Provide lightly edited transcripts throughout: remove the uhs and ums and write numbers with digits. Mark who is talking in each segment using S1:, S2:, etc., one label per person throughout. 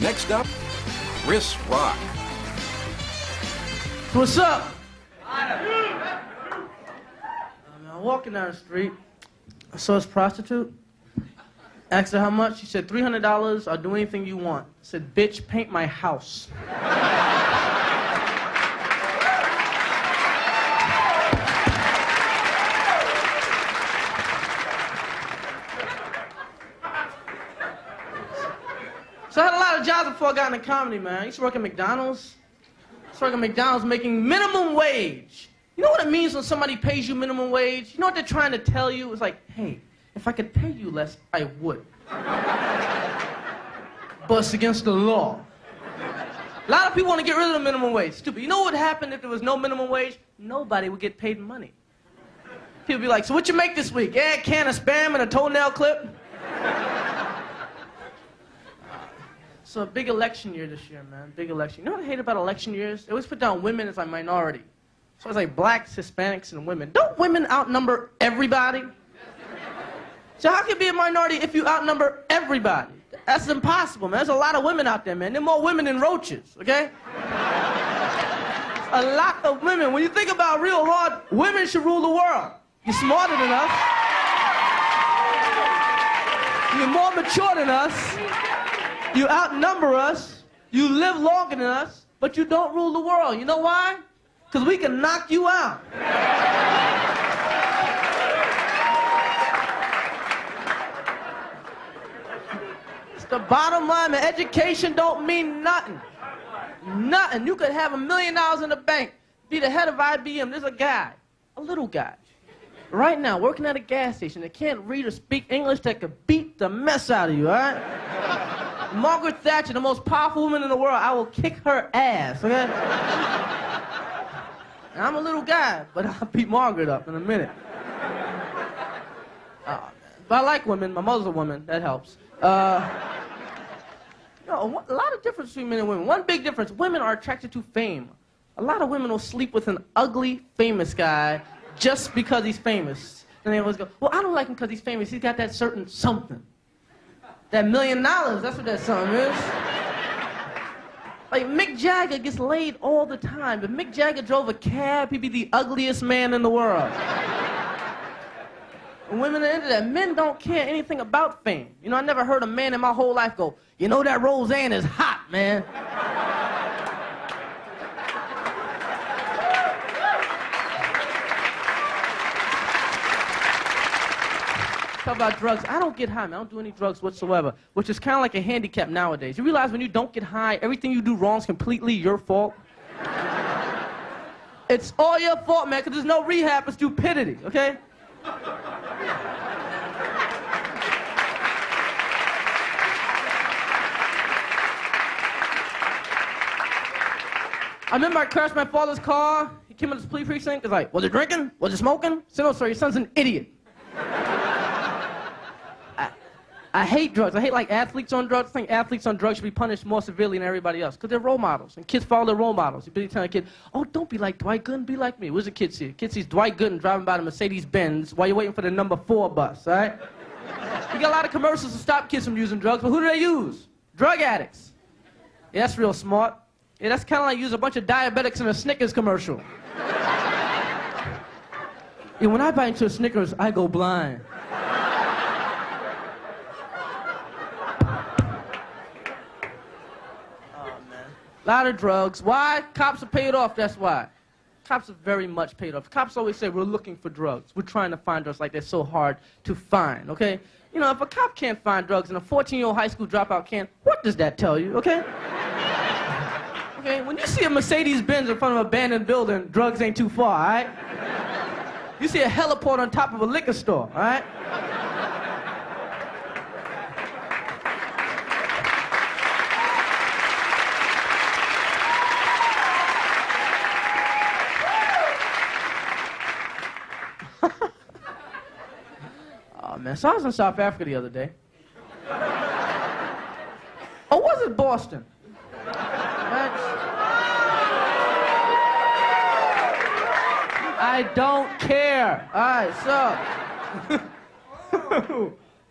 S1: Next up, Chris Rock.
S2: What's up? I'm walking down the street. I saw this prostitute. Asked her how much. She said, $300. I'll do anything you want. I said, bitch, paint my house. So I had a lot of jobs before I got into comedy, man. I used to work at McDonald's. I used to work at McDonald's making minimum wage. You know what it means when somebody pays you minimum wage? You know what they're trying to tell you? It's like, hey, if I could pay you less, I would. But it's against the law. A lot of people want to get rid of the minimum wage. Stupid. You know what would happen if there was no minimum wage? Nobody would get paid money. People be like, so what you make this week? Yeah, a can of Spam and a toenail clip? So a big election year this year, man. Big election. You know what I hate about election years? They always put down women as a minority. So it's like blacks, Hispanics, and women. Don't women outnumber everybody? So how can you be a minority if you outnumber everybody? That's impossible, man. There's a lot of women out there, man. There are more women than roaches, okay? A lot of women. When you think about real hard, women should rule the world. You're smarter than us. You're more mature than us. You outnumber us. You live longer than us. But you don't rule the world. You know why? Because we can knock you out. It's the bottom line, man. Education don't mean nothing. Nothing. You could have $1 million in the bank, be the head of IBM. There's a guy, a little guy, right now working at a gas station that can't read or speak English that could beat the mess out of you, all right? Margaret Thatcher, the most powerful woman in the world, I will kick her ass, okay? And I'm a little guy, but I'll beat Margaret up in a minute. Oh, man. But I like women. My mother's a woman. That helps. You know, a lot of difference between men and women. One big difference, women are attracted to fame. A lot of women will sleep with an ugly, famous guy just because he's famous. And they always go, well, I don't like him because he's famous. He's got that certain something. That $1 million, that's what that something is. Like, Mick Jagger gets laid all the time. If Mick Jagger drove a cab, he'd be the ugliest man in the world. And women are into that. Men don't care anything about fame. You know, I never heard a man in my whole life go, you know that Roseanne is hot, man. Talk about drugs. I don't get high, man. I don't do any drugs whatsoever, which is kind of like a handicap nowadays. You realize when you don't get high, everything you do wrong is completely your fault? It's all your fault, man, because there's no rehab for stupidity, okay? I remember I crashed my father's car. He came into the police precinct. He was like, was it drinking? Was it smoking? I said, no, sir, your son's an idiot. I hate drugs. I hate, like, athletes on drugs. I think athletes on drugs should be punished more severely than everybody else because they're role models, and kids follow their role models. You're busy telling a kid, oh, don't be like Dwight Gooden, be like me. What's the kid see? Kid sees Dwight Gooden driving by the Mercedes-Benz while you're waiting for the number 4 bus, all right? You got a lot of commercials to stop kids from using drugs, but who do they use? Drug addicts. Yeah, that's real smart. Yeah, that's kind of like using a bunch of diabetics in a Snickers commercial. Yeah, when I bite into a Snickers, I go blind. A lot of drugs. Why? Cops are paid off, that's why. Cops are very much paid off. Cops always say, we're looking for drugs. We're trying to find drugs like they're so hard to find, okay? You know, if a cop can't find drugs and a 14-year-old high school dropout can, what does that tell you, okay? Okay, when you see a Mercedes-Benz in front of an abandoned building, drugs ain't too far, all right? You see a heliport on top of a liquor store, all right? Man. So I was in South Africa the other day. Or was it Boston? I don't care. All right, so.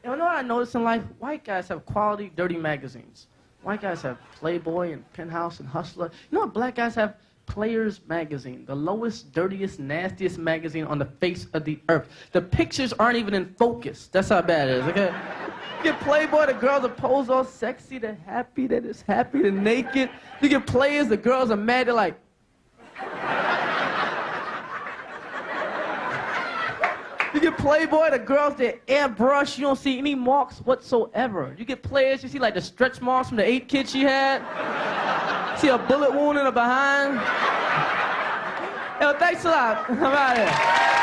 S2: You know what I noticed in life? White guys have quality, dirty magazines. White guys have Playboy and Penthouse and Hustler. You know what black guys have? Players magazine, the lowest, dirtiest, nastiest magazine on the face of the earth. The pictures aren't even in focus. That's how bad it is, okay? You get Playboy, the girls are posed all sexy, they're happy, they're just happy, they're naked. You get Players, the girls are mad, they're like... You get Playboy, the girls, they're airbrushed, you don't see any marks whatsoever. You get Players, you see like the stretch marks from the 8 kids she had. See a bullet wound in her behind. Yo, thanks a lot. I'm out of here.